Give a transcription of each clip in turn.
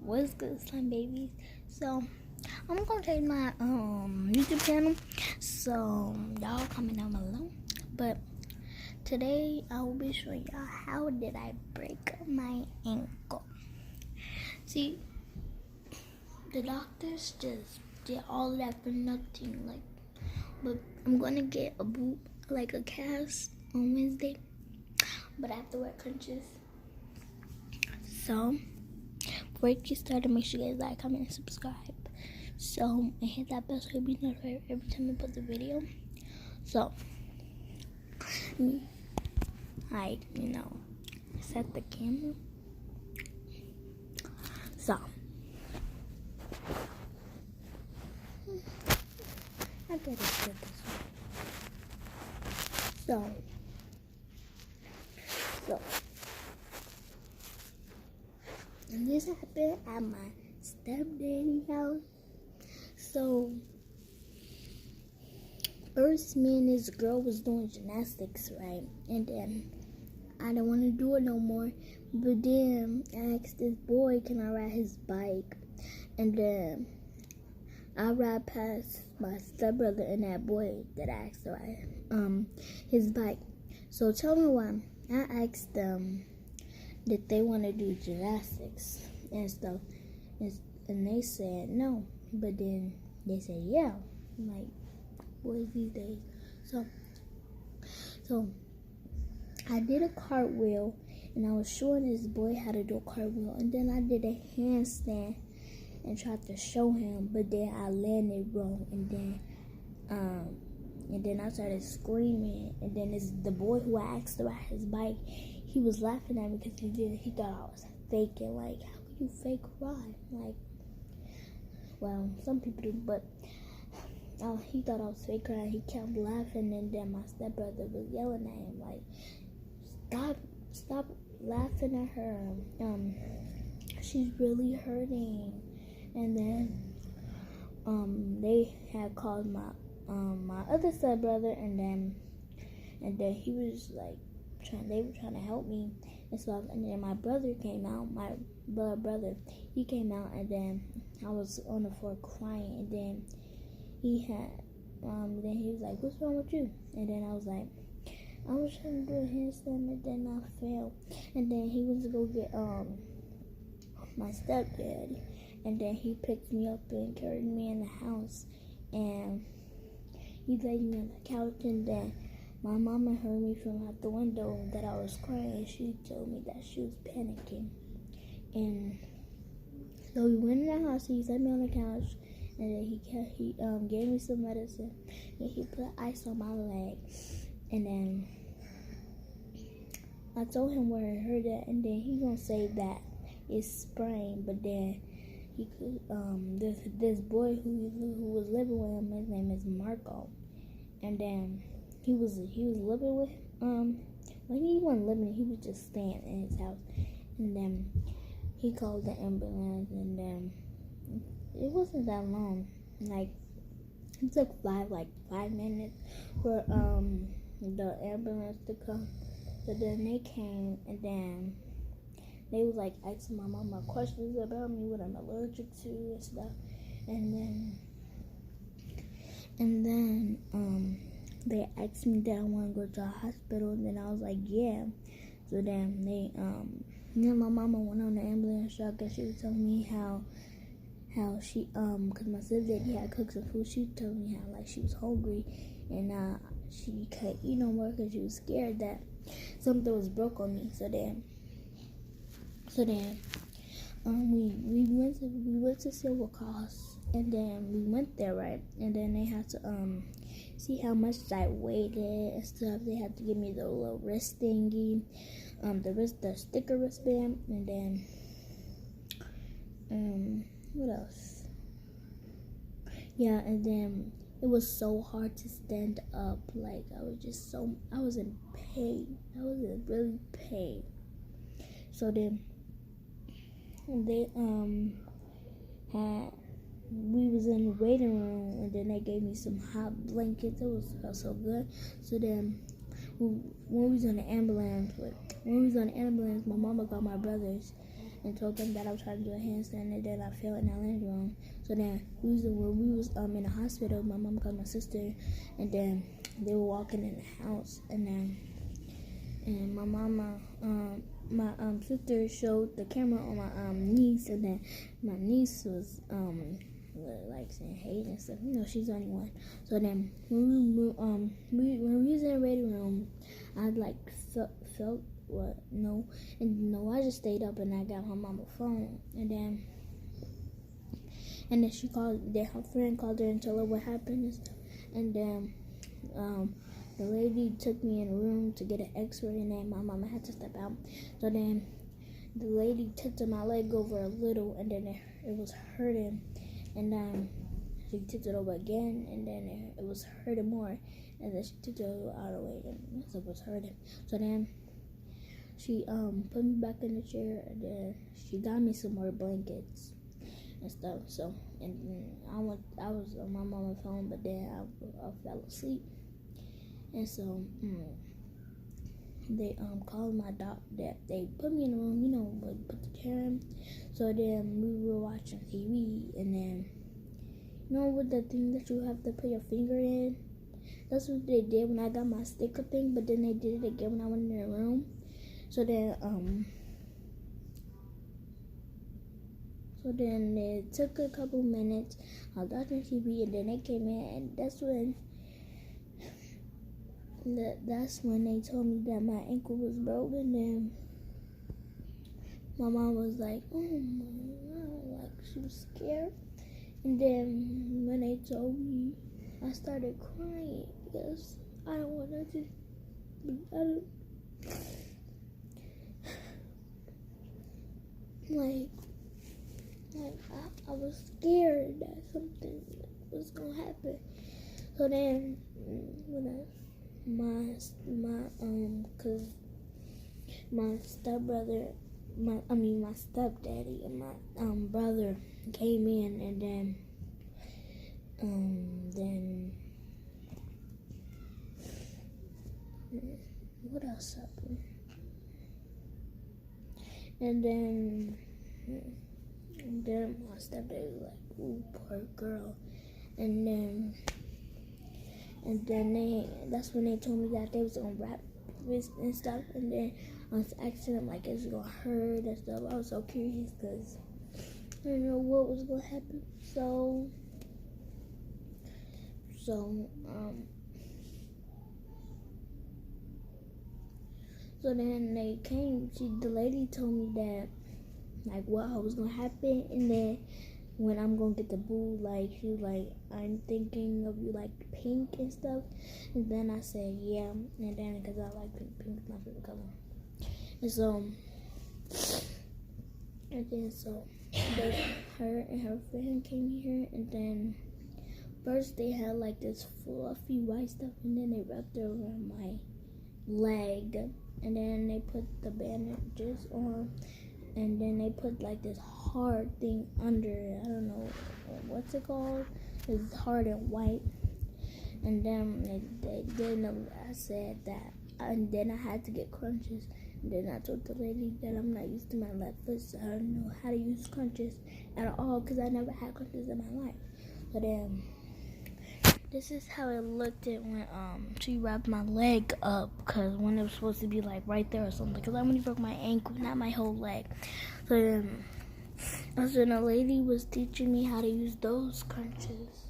What's good, slime babies? So I'm gonna change my YouTube channel, so y'all comment down below. But today I will be showing y'all how did I break my ankle. See, the doctors just did all of that for nothing. But I'm gonna get a boot, like a cast, on Wednesday. But I have to wear crutches. So before you get started, make sure you guys like, comment, and subscribe. So, and hit that bell so you'll be notified every time I post a video. So, I, set the camera. So, I gotta set this one. So, and this happened at my stepdaddy's house. So, first me and this girl was doing gymnastics, right? And then I didn't want to do it no more. But then I asked this boy, can I ride his bike? And then I ride past my stepbrother and that boy that I asked to ride his bike. So tell me why. I asked them that they want to do gymnastics and stuff, and they said no. But then they said yeah, like boys these days. So I did a cartwheel, and I was showing this boy how to do a cartwheel, and then I did a handstand and tried to show him, but then I landed wrong, and then I started screaming, and then the boy who I asked to ride his bike, he was laughing at me because he thought I was faking. Like, how could you fake ride? Like, well, some people do, but he thought I was fake crying. He kept laughing, and then my stepbrother was yelling at him like, stop laughing at her. She's really hurting. And then they had called my other stepbrother, and then he was like they were trying to help me and stuff. And then my brother came out, my brother, he came out, and then I was on the floor crying, and then then he was like, what's wrong with you? And then I was like, I was trying to do a handstand, and then I fell. And then he went to go get my stepdad, and then he picked me up and carried me in the house, and he laid me on the couch. And then my mama heard me from out the window that I was crying. She told me that she was panicking, and so we went in the house. He set me on the couch, and then he gave me some medicine, and he put ice on my leg. And then I told him where I heard that, and then he gonna say that it's sprained. But then this boy who was living with him, his name is Marco, and then he was living with well, he wasn't living, he was just staying in his house. And then he called the ambulance, and then it wasn't that long. Like, it took 5 minutes for the ambulance to come. But then they came, and then they was like asking my mama questions about me, what I'm allergic to and stuff. And then they asked me that I want to go to a hospital, and then I was like, yeah. So then my mama went on the ambulance truck, and she was telling me how she because my stepdaddy had cooked some food. She told me how like she was hungry, and she couldn't eat no more because she was scared that something was broke on me. So then we went to Silver Cross, and then we went there, right? And then they had to see how much I weighed and stuff. They had to give me the little wrist thingy, the sticker wristband, and then what else? Yeah, and then it was so hard to stand up. Like, I was in pain. I was in really pain. So then they we was in the waiting room, and then they gave me some hot blankets. It felt so good. So then when we was on the ambulance, my mama got my brothers, and told them that I was trying to do a handstand, and then I fell and I landed wrong. So then we was in the hospital. My mom called my sister, and then they were walking in the house, and my mama, my sister showed the camera on my niece, and then my niece was like saying hey and stuff. You know, she's the only one. So then when we was in the waiting room, I like felt what no, I just stayed up and I got my mama's phone, and then she called. Then her friend called her and told her what happened and stuff, and then the lady took me in a room to get an x-ray, and then my mama had to step out. So then the lady tilted my leg over a little, and then it was hurting, and she tilted it over again, and then it was hurting more, and then she tilted it out of the way, and it was hurting. So then she put me back in the chair, and then she got me some more blankets and stuff. So and I was on my mama's phone, but then I fell asleep. And so they called my doctor. They put me in the room, you know, put the chair in. So then we were watching TV, and then you know with the thing that you have to put your finger in. That's what they did when I got my sticker thing. But then they did it again when I went in the room. So then it took a couple minutes. I was watching TV, and then they came in, and that's when they told me that my ankle was broken. And my mom was like, oh my God, like she was scared. And then when they told me, I started crying because I don't want to I was scared that something was gonna happen. So then when cause my stepbrother, my stepdaddy and my brother came in, and then what else happened? And then my stepdaddy was like, ooh, poor girl. And then that's when they told me that they was gonna wrap this and stuff. And then I was asking them like, is it gonna hurt and stuff. I was so curious because I didn't know what was gonna happen. So then they came. The lady told me that like what was gonna happen, and then when I'm gonna get the boo, like she was like, I'm thinking of you like pink and stuff. And then I said yeah, and then because I like pink is my favorite color. And then her and her friend came here, and then first they had like this fluffy white stuff, and then they wrapped it around my leg, and then they put the bandages on, and then they put like this hard thing under it. I don't know what's it called. It's hard and white. And then they didn't know. I said that, and then I had to get crunches. And then I told the lady that I'm not used to my left foot, so I don't know how to use crunches at all because I never had crunches in my life. But then this is how it looked when she wrapped my leg up, because when it was supposed to be like right there or something, because I only broke my ankle, not my whole leg. So then the lady was teaching me how to use those crunches.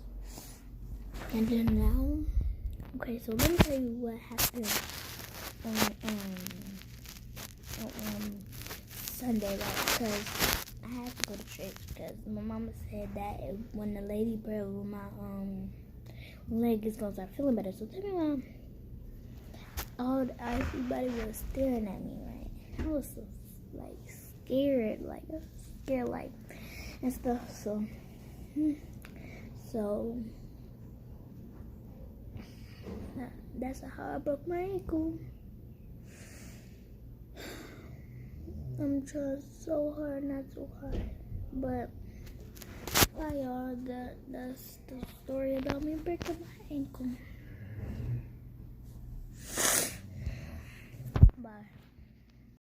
And then now, okay, so let me tell you what happened on Sunday, right? Because I had to go to church because my mama said that when the lady prayed with my leg is gonna start feeling better. So tell me, Mom, everybody was staring at me, right? I was so scared, and stuff. So that's how I broke my ankle. I'm trying so hard not so hard, but y'all, that's the story about me breaking my ankle.